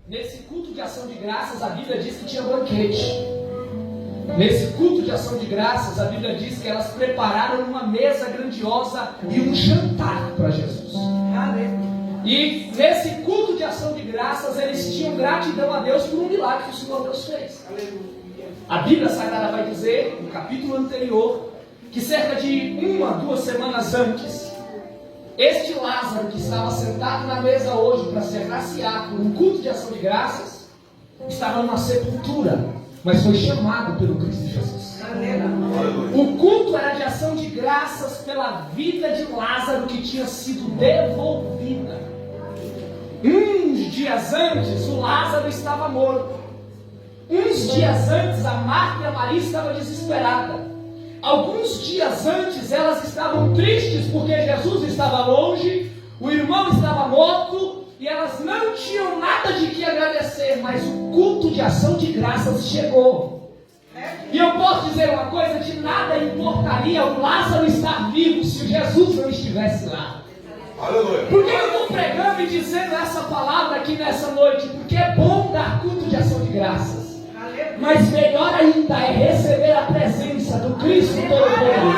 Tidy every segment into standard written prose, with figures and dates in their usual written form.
Nesse culto de ação de graças, a Bíblia diz que tinha banquete. Nesse culto de ação de graças, a Bíblia diz que elas prepararam uma mesa grandiosa e um jantar para Jesus. E nesse culto de ação de graças, eles tinham gratidão a Deus por um milagre que o Senhor Deus fez. A Bíblia Sagrada vai dizer, no capítulo anterior, que cerca de 1-2 semanas antes, este Lázaro que estava sentado na mesa hoje para se agraciar por um culto de ação de graças, estava numa sepultura, mas foi chamado pelo Cristo Jesus. O culto era de ação de graças pela vida de Lázaro que tinha sido devolvida. Uns dias antes, o Lázaro estava morto. Uns dias antes, a Marta e a Maria estavam desesperadas. Alguns dias antes, elas estavam tristes porque Jesus estava longe, o irmão estava morto, e elas não tinham nada de que agradecer, mas o culto de ação de graças chegou. E eu posso dizer uma coisa, de nada importaria o Lázaro estar vivo se o Jesus não estivesse lá. Aleluia. Por que eu estou pregando e dizendo essa palavra aqui nessa noite? Porque é bom dar culto de ação de graças. Mas melhor ainda é receber a presença do Cristo Todo-Poderoso.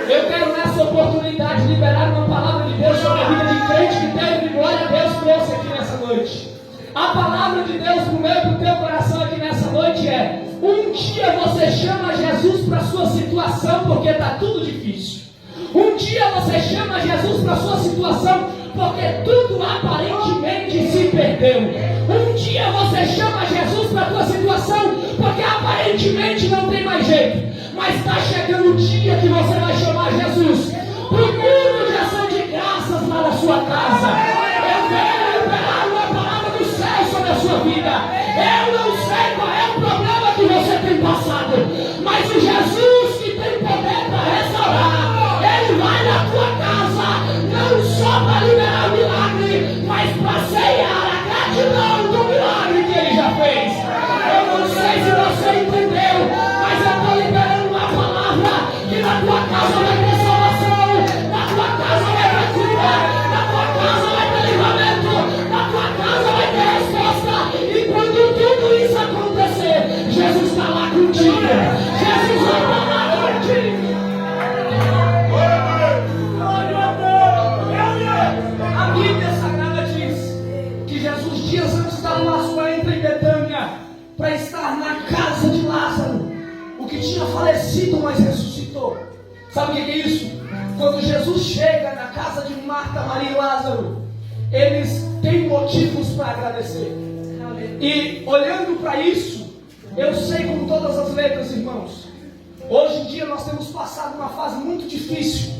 Eu quero nessa oportunidade liberar uma palavra de Deus sobre a vida de crente que teve glória a Deus trouxe aqui nessa noite. A palavra de Deus no meio do teu coração aqui nessa noite é: um dia você chama Jesus para a sua situação porque está tudo difícil. Um dia você chama Jesus para a sua situação porque tudo aparentemente se perdeu. Um dia você chama Jesus para a tua situação porque aparentemente não tem mais jeito. Mas está chegando o dia que você vai chamar Jesus para o culto de ação de graças lá na sua casa. Eu quero liberar uma palavra do céu sobre a sua vida. Eu não sei qual é o problema que você tem passado, mas o Jesus que tem poder para restaurar, Ele vai na tua casa, não só para liberar o milagre, mas para ceiar a gratidão do milagre que Ele já fez. Eu não sei se você entendeu, mas eu estou liberando uma palavra que na tua casa vai ter salvação, na tua casa vai ter cura, na tua casa vai ter livramento, na tua casa vai ter resposta. E quando tudo isso acontecer, Jesus está lá contigo. Jesus vai estar lá contigo. A Bíblia Sagrada diz que Jesus, dias antes da Páscoa, entra em Betânia para estar na casa de Lázaro, o que tinha falecido, mas ressuscitou. Sabe o que é isso? Quando Jesus chega na casa de Marta, Maria e Lázaro, eles têm motivos para agradecer. E olhando para isso, eu sei com todas as letras, irmãos, hoje em dia nós temos passado uma fase muito difícil,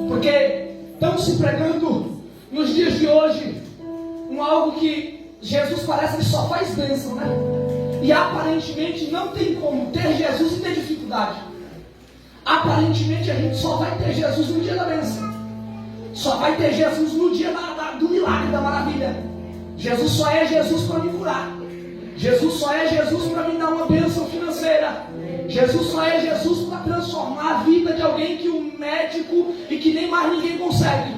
porque estamos se pregando nos dias de hoje algo que Jesus parece que só faz bênção, né? E aparentemente não tem como ter Jesus e ter dificuldade. Aparentemente a gente só vai ter Jesus no dia da bênção, só vai ter Jesus no dia do milagre, da maravilha. Jesus só é Jesus para me curar. Jesus só é Jesus para me dar uma bênção financeira. Jesus só é Jesus para transformar a vida de alguém que um médico e que nem mais ninguém consegue.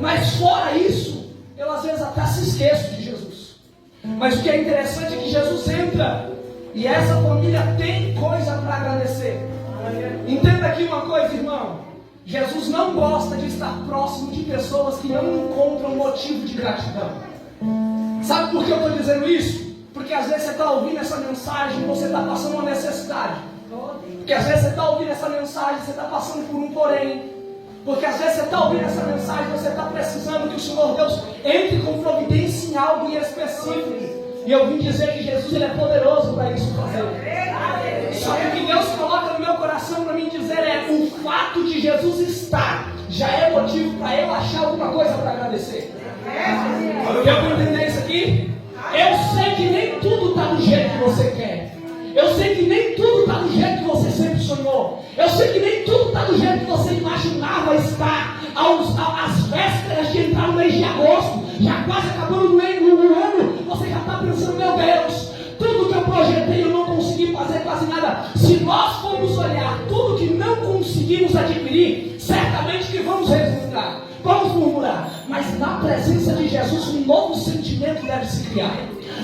Mas fora isso, eu às vezes até se esqueço de Jesus. Mas o que é interessante é que Jesus entra e essa família tem coisa para agradecer. Entenda aqui uma coisa, irmão. Jesus não gosta de estar próximo de pessoas que não encontram motivo de gratidão. Sabe por que eu estou dizendo isso? Porque às vezes você está ouvindo essa mensagem e você está passando uma necessidade. Porque às vezes você está ouvindo essa mensagem e você está passando por um porém. Porque às vezes você está ouvindo essa mensagem e você está precisando que o Senhor Deus entre com providência em algo em específico. E eu vim dizer que Jesus Ele é poderoso para isso fazer. Só que o que Deus coloca no meu coração para mim dizer é: o fato de Jesus estar já é motivo para eu achar alguma coisa para agradecer. Deu para entender isso aqui? Eu sei que nem tudo está do jeito que você quer. Eu sei que nem tudo está do jeito que você sempre sonhou. Eu sei que nem tudo está do jeito que você imaginava estar às vésperas de entrar no mês de agosto, já quase acabando no ano. Você já está pensando: meu Deus, tudo que eu projetei eu não consegui fazer quase nada. Se nós formos olhar tudo que não conseguimos adquirir, certamente que vamos resultar. vamos murmurar. Mas na presença de Jesus, um novo sentimento deve se criar.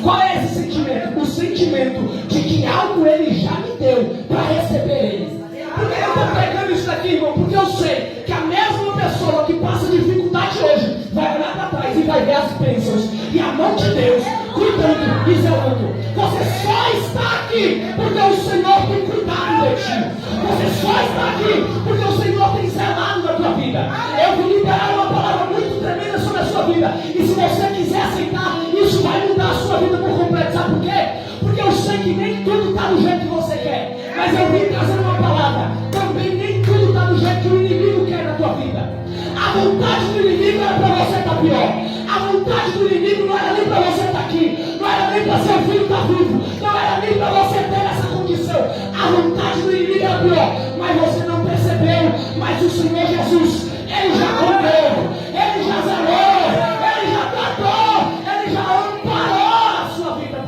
Qual é esse sentimento? O sentimento de que algo Ele já me deu para receber Ele. Por que eu estou pregando isso daqui, irmão? Porque eu sei que a mesma pessoa que passa dificuldade hoje vai olhar para trás e vai ver as bênçãos e a mão de Deus cuidando e zelando. Você só está aqui porque o Senhor tem cuidado de ti. Você só está aqui porque o Senhor tem zelado da tua vida. Eu vou liberar uma palavra muito tremenda sobre a sua vida. E se você quiser aceitar, isso vai mudar a sua vida por completo. Sabe por quê? Porque eu sei que nem tudo está do jeito que você quer. Mas eu vim trazendo uma palavra. Também nem tudo está do jeito que o inimigo quer na tua vida. A vontade do inimigo era para você estar pior. A vontade do inimigo não era nem para você estar aqui. Não era nem para seu filho estar vivo. Não era nem para você ter essa condição. A vontade do inimigo era pior. Mas você não percebeu. Mas o Senhor Jesus, Ele já cuidou. Ele já zelou. Ele já tratou. Ele já amparou a sua vida.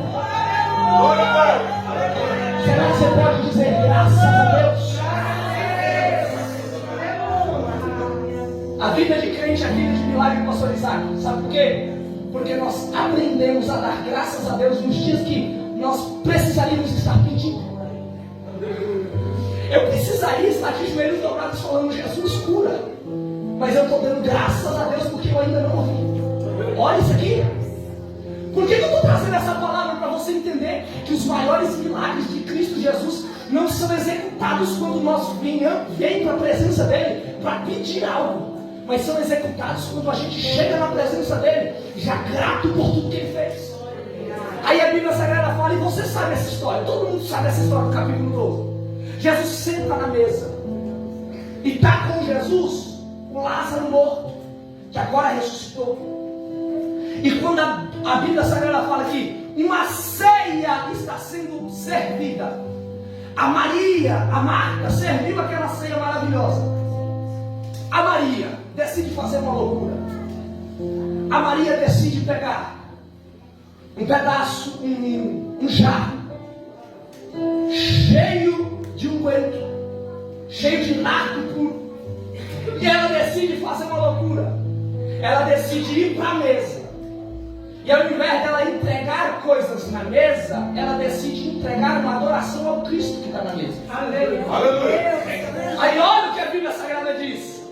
Será que você pode dizer graças a Deus? A vida de crente é vida de milagre, pastor Isaac. Sabe por quê? Porque nós aprendemos a dar graças a Deus nos dias que nós precisaríamos estar pedindo. Eu precisaria estar de joelhos dobrados falando, Jesus cura. Mas eu estou dando graças a Deus porque eu ainda não ouvi. Olha isso aqui. Por que eu estou trazendo essa palavra para você entender que os maiores milagres de Cristo Jesus não são executados quando nós vem para a presença dele para pedir algo, mas são executados quando a gente chega na presença dele já grato por tudo que ele fez. Aí a Bíblia Sagrada fala, e você sabe essa história, todo mundo sabe essa história do capítulo 12. Jesus senta na mesa e está com Jesus o Lázaro morto, que agora ressuscitou. E quando a Bíblia Sagrada fala que uma ceia está sendo servida, a Maria, a Marta, serviu aquela ceia maravilhosa. A Maria decide fazer uma loucura. A Maria decide pegar um pedaço, um jarro cheio de unguento, cheio de nardo puro. E ela decide fazer uma loucura. Ela decide ir para a mesa. E ao invés dela entregar coisas na mesa, ela decide entregar uma adoração ao Cristo que está na mesa. Aleluia. Aí olha o que a Bíblia Sagrada diz.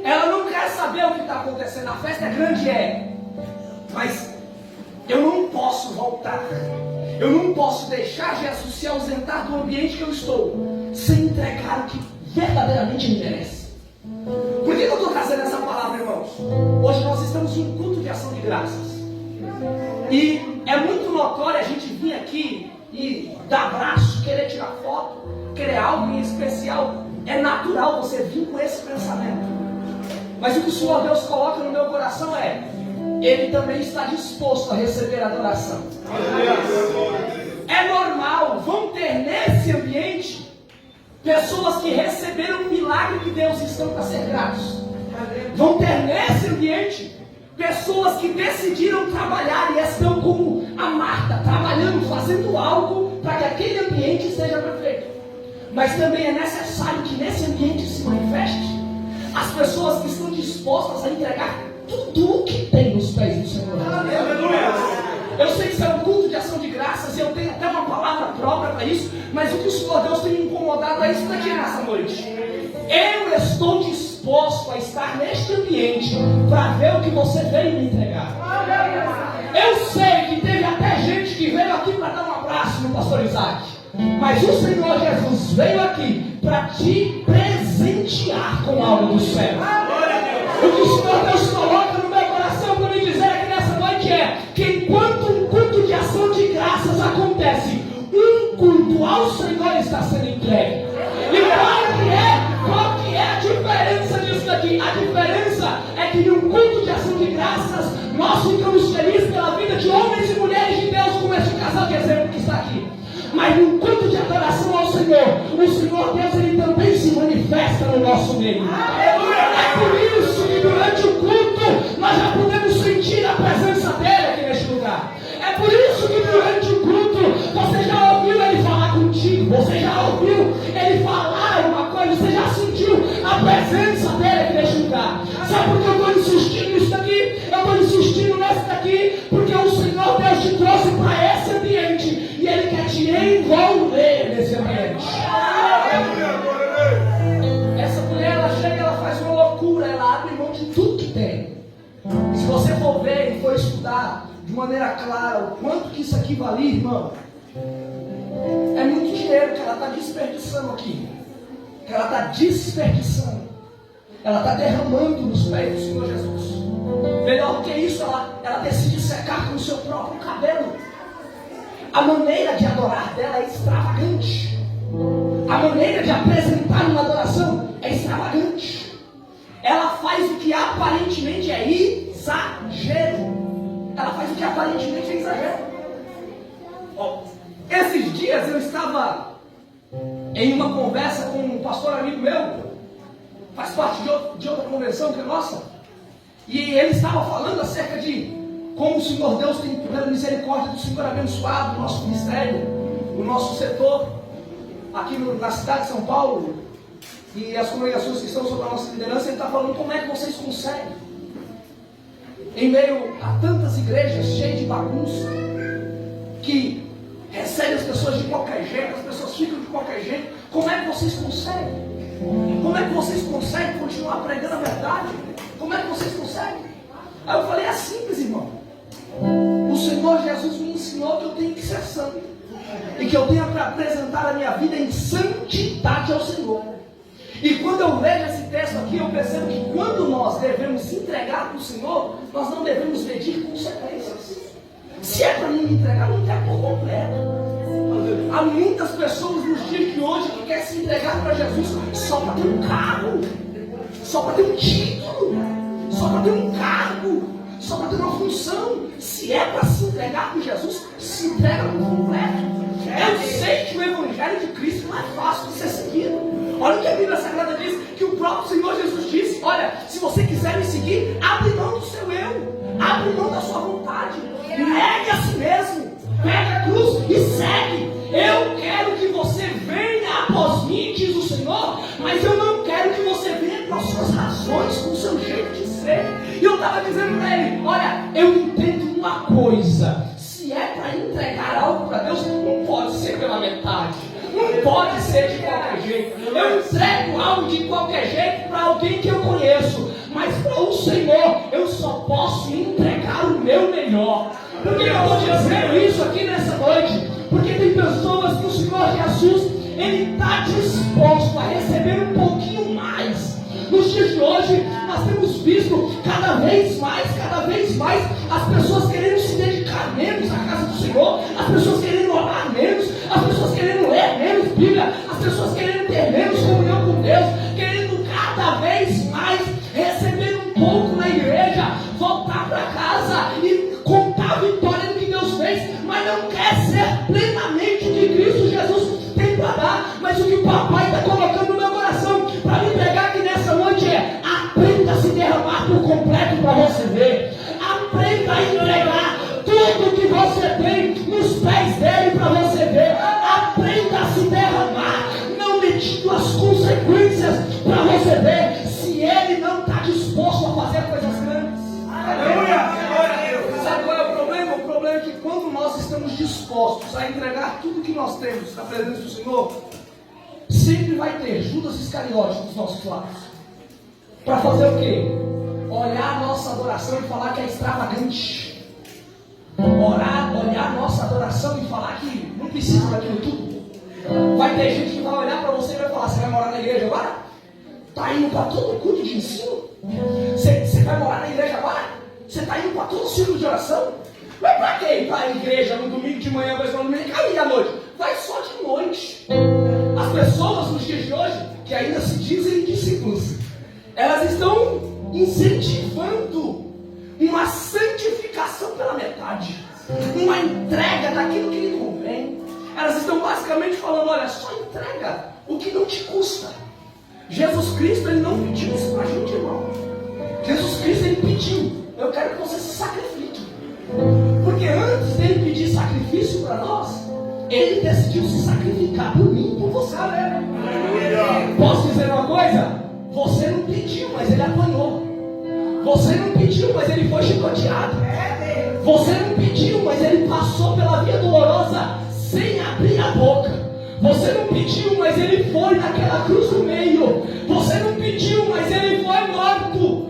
Ela não quer saber o que está acontecendo. A festa é grande, mas eu não posso voltar. Eu não posso deixar Jesus se ausentar do ambiente que eu estou, sem entregar o que verdadeiramente me merece. Por que eu estou trazendo essa palavra, irmãos? Hoje nós estamos em um culto de ação de graças. E é muito notório a gente vir aqui e dar abraço, querer tirar foto, querer algo em especial. É natural você vir com esse pensamento. Mas o que o Senhor Deus coloca no meu coração é: Ele também está disposto a receber adoração. É normal, vão ter nesse ambiente pessoas que receberam um milagre de Deus e estão para ser gratos. Vão ter nesse ambiente pessoas que decidiram trabalhar e estão como a Marta, trabalhando, fazendo algo para que aquele ambiente seja perfeito. Mas também é necessário que nesse ambiente se manifeste as pessoas que estão dispostas a entregar tudo o que tem nos pés do Senhor. Eu sei que isso é um culto de ação de graças e eu tenho até uma palavra própria para isso, mas o que o Senhor Deus tem me incomodado é isso daqui nessa noite. Eu estou disposto a estar neste ambiente para ver o que você veio me entregar. Eu sei que teve até gente que veio aqui para dar um abraço no pastor Isaac, mas o Senhor Jesus veio aqui para te presentear com algo do céu. O que o Senhor Deus coloca no meu coração para me dizer aqui nessa noite é que enquanto um culto de ação de graças acontece, um culto ao Senhor está sendo entregue. E qual que é a diferença disso daqui? A diferença é que num culto de ação de graças nós ficamos felizes pela vida de homens e mulheres de Deus, como esse casal de exemplo que está aqui. Mas num culto de adoração ao Senhor, o Senhor Deus ele também se manifesta no nosso meio. É por isso que durante o culto nós já podemos sentir a presença dele aqui neste lugar. É por isso que durante o culto você já ouviu ele falar contigo, você já ouviu ele falar uma coisa, você já sentiu a presença dele aqui neste lugar. Sabe por que eu estou abre mão de tudo que tem. Se você for ver e for estudar de maneira clara o quanto que isso aqui valia, irmão, é muito dinheiro que ela está desperdiçando aqui. Que ela está desperdiçando. Ela está derramando nos pés do Senhor Jesus. Melhor do que isso, ela decide secar com o seu próprio cabelo. A maneira de adorar dela é extravagante. A maneira de apresentar uma adoração é extravagante. Ela faz o que aparentemente é exagero. Ela faz o que aparentemente é exagero. Esses dias eu estava em uma conversa com um pastor amigo meu, faz parte de outra convenção que é nossa, e ele estava falando acerca de como o Senhor Deus tem, pela misericórdia do Senhor, abençoado o nosso ministério, o nosso setor, aqui na cidade de São Paulo, e as congregações que estão sob a nossa liderança. Ele está falando como é que vocês conseguem, em meio a tantas igrejas cheias de bagunça, que recebem as pessoas de qualquer jeito, as pessoas ficam de qualquer jeito, como é que vocês conseguem? Como é que vocês conseguem continuar pregando a verdade? Como é que vocês conseguem? Aí eu falei, é simples, irmão. O Senhor Jesus me ensinou que eu tenho que ser santo, e que eu tenho para apresentar a minha vida em santidade ao Senhor. E quando eu leio esse texto aqui, eu percebo que quando nós devemos entregar para o Senhor, nós não devemos medir consequências. Se é para mim me entregar, não entrega por completo. Há muitas pessoas nos dias de hoje que querem se entregar para Jesus só para ter um carro, só para ter um título, só para ter um cargo, só para ter uma função. Se é para se entregar para Jesus, se entrega por completo. Eu sei que o Evangelho de Cristo não é fácil de ser seguido. Olha o que a Bíblia Sagrada diz, que o próprio Senhor Jesus disse: olha, se você quiser me seguir, abre mão do seu eu, abre mão da sua vontade, negue a si mesmo, pega a cruz e segue. Eu quero que você venha após mim, diz o Senhor, mas eu não quero que você venha com as suas razões, com o seu jeito de ser. E eu estava dizendo para ele: olha, eu entendo uma coisa, se é para entregar algo para Deus, não pode ser pela metade, não pode ser de qualquer jeito. Eu entrego algo de qualquer jeito para alguém que eu conheço, mas para o Senhor eu só posso entregar o meu melhor. Por que eu estou dizendo isso aqui nessa noite? Porque tem pessoas que o Senhor Jesus, Ele está disposto a receber um pouquinho mais. Nos dias de hoje, nós temos visto cada vez mais as pessoas querendo se dedicar menos à casa do Senhor, as pessoas querendo orar menos, as pessoas querendo ler menos Bíblia, as pessoas querendo ter menos comunhão com Deus, querendo cada vez mais receber um pouco na igreja, voltar para casa e contar a vitória do que Deus fez, mas não quer ser plenamente o que Cristo Jesus tem para dar. Mas o que o papai está colocando no meu coração para me pegar aqui nessa noite é: aprenda a se derramar por completo para receber, aprenda a entregar tudo que você tem nos pés dele para você ver, aprenda a se derramar, não medindo as consequências para você ver se ele não está disposto a fazer coisas grandes. Aleluia! Sabe qual é o problema? O problema é que quando nós estamos dispostos a entregar tudo que nós temos na presença do Senhor, sempre vai ter Judas Iscariote dos nossos lados. Para fazer o quê? Olhar a nossa adoração e falar que é extravagante. Olhar a nossa adoração e falar que não precisa daquilo tudo. Vai ter gente que vai olhar para você e vai falar: você vai morar na igreja agora? Está indo para todo culto de ensino? Você vai morar na igreja agora? Você está indo para todo o ciclo de oração? Mas para quê ir para a igreja no domingo de manhã, vai só no domingo e à noite? Vai só de noite. As pessoas nos dias de hoje, que ainda se dizem discípulos, elas estão incentivando uma santificação pela metade, uma entrega daquilo que lhe convém. Elas estão basicamente falando: olha, só entrega o que não te custa. Jesus Cristo, Ele não pediu isso para a gente, irmão. Jesus Cristo, Ele pediu: eu quero que você se sacrifique. Porque antes dele pedir sacrifício para nós, Ele decidiu se sacrificar por mim e por você. Posso dizer uma coisa? Você não pediu, mas Ele apanhou. Você não pediu, mas Ele foi chicoteado. Você não pediu, mas Ele passou pela via dolorosa sem abrir a boca. Você não pediu, mas Ele foi naquela cruz do meio. Você não pediu, mas Ele foi morto.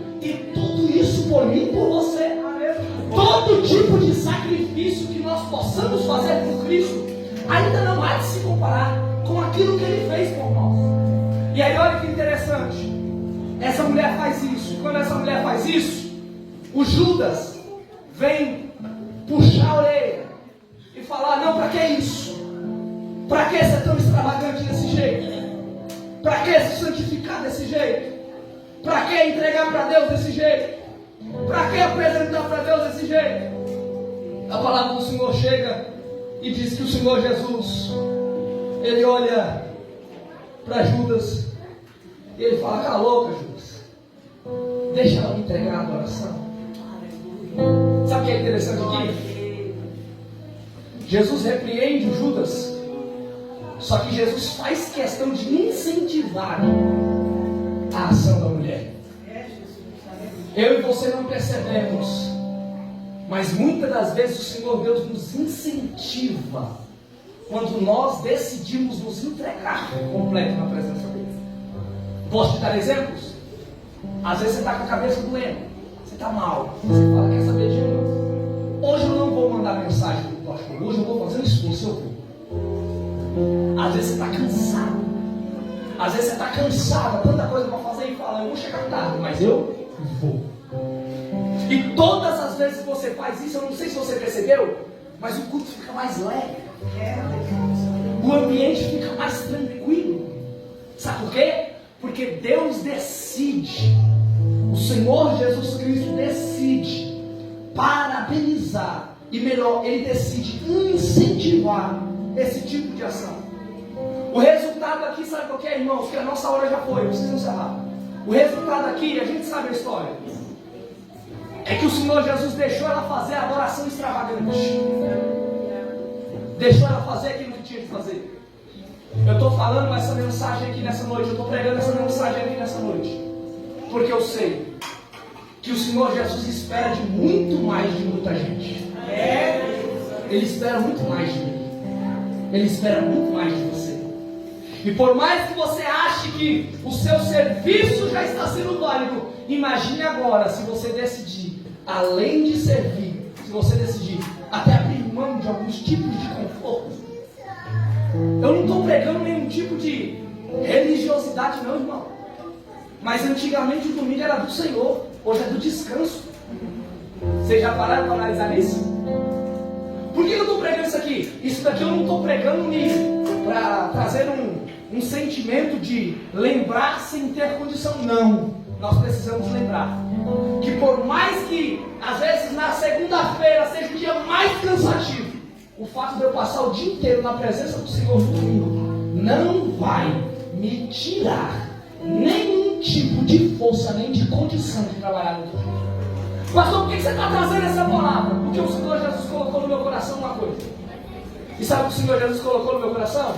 Cristo ainda não há de se comparar com aquilo que Ele fez por nós. E aí olha que interessante, essa mulher faz isso, e quando essa mulher faz isso, o Judas vem puxar a orelha e falar: não, para que isso? Para que ser tão extravagante desse jeito? Para que se santificar desse jeito? Para que entregar para Deus desse jeito? Para que apresentar para Deus desse jeito? A palavra do Senhor chega e diz que o Senhor Jesus, Ele olha para Judas e Ele fala: cala a boca, Judas, deixa ela me entregar a adoração. Sabe o que é interessante aqui? Jesus repreende o Judas, só que Jesus faz questão de incentivar a ação da mulher. Eu e você não percebemos, mas muitas das vezes o Senhor Deus nos incentiva quando nós decidimos nos entregar completo na presença dEle. Posso te dar exemplos? Às vezes você está com a cabeça doendo, você está mal, você fala: quer saber de novo? Hoje eu não vou mandar mensagem para o pastor, hoje eu vou fazer um esforço, eu vou. Às vezes você está cansado, às vezes você está cansado, tanta coisa para fazer, e fala: eu vou chegar tarde, mas eu vou. E todas as vezes que você faz isso, eu não sei se você percebeu, mas o culto fica mais leve, o ambiente fica mais tranquilo. Sabe por quê? Porque Deus decide, o Senhor Jesus Cristo decide parabenizar, e melhor, Ele decide incentivar esse tipo de ação. O resultado aqui, sabe qual que é, irmãos? Que a nossa hora já foi, eu preciso encerrar. O resultado aqui, a gente sabe a história, é que o Senhor Jesus deixou ela fazer a adoração extravagante, deixou ela fazer aquilo que tinha que fazer. Eu estou falando essa mensagem aqui nessa noite, eu estou pregando essa mensagem aqui nessa noite, porque eu sei que o Senhor Jesus espera de muito mais de muita gente. Ele espera muito mais de mim, Ele espera muito mais de você. E por mais que você ache que o seu serviço já está sendo válido, imagine agora se você decidir, além de servir, se você decidir até abrir mão de alguns tipos de conforto. Eu não estou pregando nenhum tipo de religiosidade não, irmão. Mas antigamente o domingo era do Senhor, hoje é do descanso. Vocês já pararam para analisar isso? Por que eu estou pregando isso aqui? Isso daqui eu não estou pregando para trazer um sentimento de lembrar sem ter condição. Não, nós precisamos lembrar que por mais que às vezes na segunda-feira seja o dia mais cansativo, o fato de eu passar o dia inteiro na presença do Senhor no domingo não vai me tirar nenhum tipo de força, nem de condição de trabalhar no domingo. Pastor, por que você está trazendo essa palavra? Porque o Senhor Jesus colocou no meu coração uma coisa. E sabe o que o Senhor Jesus colocou no meu coração?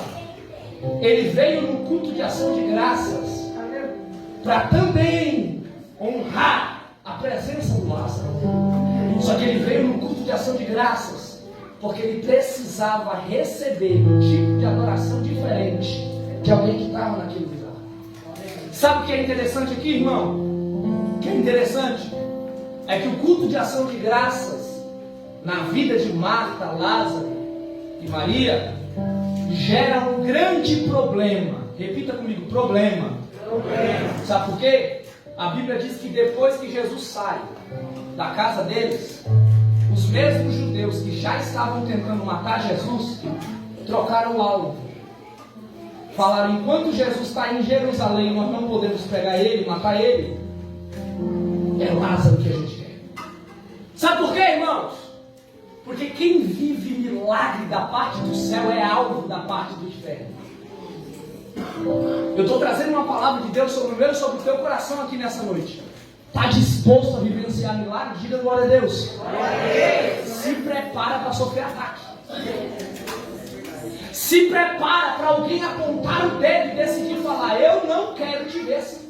Ele veio no culto de ação de graças para também honrar a presença do Lázaro. Só que ele veio no culto de ação de graças porque ele precisava receber um tipo de adoração diferente de alguém que estava naquele lugar. Sabe o que é interessante aqui, irmão? O que é interessante é que o culto de ação de graças na vida de Marta, Lázaro e Maria gera um grande problema. Repita comigo: problema. Sabe por quê? A Bíblia diz que depois que Jesus sai da casa deles, os mesmos judeus que já estavam tentando matar Jesus trocaram o alvo. Falaram: enquanto Jesus está em Jerusalém, nós não podemos pegar ele, matar ele. É Lázaro que a gente quer. Sabe por quê, irmãos? Porque quem vive milagre da parte do céu é alvo da parte do inferno. Eu estou trazendo uma palavra de Deus sobre o meu e sobre o teu coração aqui nessa noite. Está disposto a vivenciar milagre? Diga glória a Deus. Glória a Deus. Se prepara para sofrer ataque. Se prepara para alguém apontar o dedo e decidir falar: eu não quero te ver assim.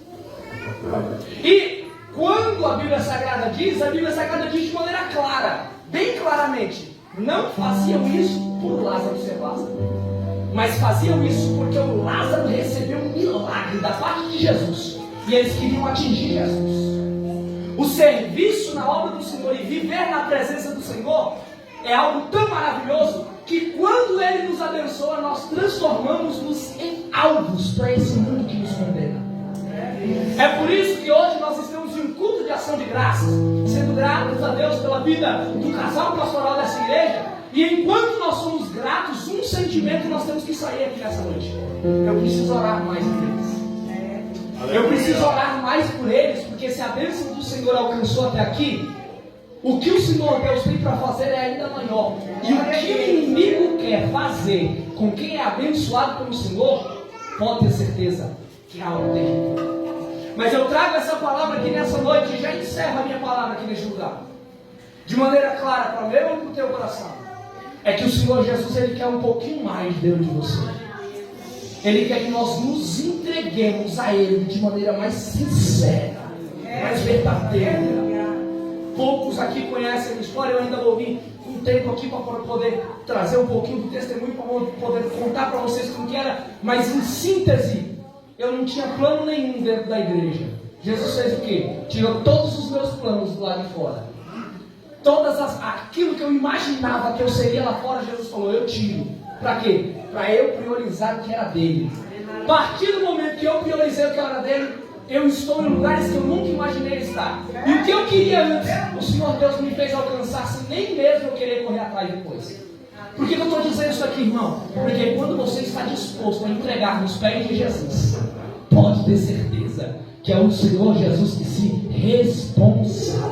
E quando a Bíblia Sagrada diz de maneira clara, bem claramente: não faziam isso por Lázaro ser Lázaro, mas faziam isso porque o Lázaro recebeu um milagre da parte de Jesus e eles queriam atingir Jesus. O serviço na obra do Senhor e viver na presença do Senhor é algo tão maravilhoso que quando Ele nos abençoa, nós transformamos-nos em alvos para esse mundo que nos condena. É por isso que hoje nós estamos em um culto de ação de graças, sendo gratos a Deus pela vida do casal pastoral dessa igreja. E enquanto nós somos gratos, um sentimento nós temos que sair aqui nessa noite: eu preciso orar mais por eles. Eu preciso orar mais por eles, porque se a bênção do Senhor alcançou até aqui, o que o Senhor Deus tem para fazer é ainda maior. E o que o inimigo quer fazer com quem é abençoado pelo Senhor, pode ter certeza que é algo terrível. Mas eu trago essa palavra aqui nessa noite e já encerro a minha palavra aqui neste lugar, de maneira clara para o meu e para o teu coração. É que o Senhor Jesus, Ele quer um pouquinho mais dentro de você. Ele quer que nós nos entreguemos a Ele de maneira mais sincera, mais verdadeira. Poucos aqui conhecem a minha história. Eu ainda vou vir um tempo aqui para poder trazer um pouquinho de testemunho, para poder contar para vocês como que era. Mas em síntese, eu não tinha plano nenhum dentro da igreja. Jesus fez o quê? Tirou todos os meus planos do lado de fora. Aquilo que eu imaginava que eu seria lá fora, Jesus falou: eu tiro. Para quê? Para eu priorizar o que era dele. A partir do momento que eu priorizei o que era dele, eu estou em lugares que eu nunca imaginei estar. E o que eu queria antes, o Senhor Deus me fez alcançar, sem nem mesmo eu querer correr atrás depois. Por que eu estou dizendo isso aqui, irmão? Porque quando você está disposto a entregar nos pés de Jesus, pode ter certeza que é o Senhor Jesus que se responsabiliza.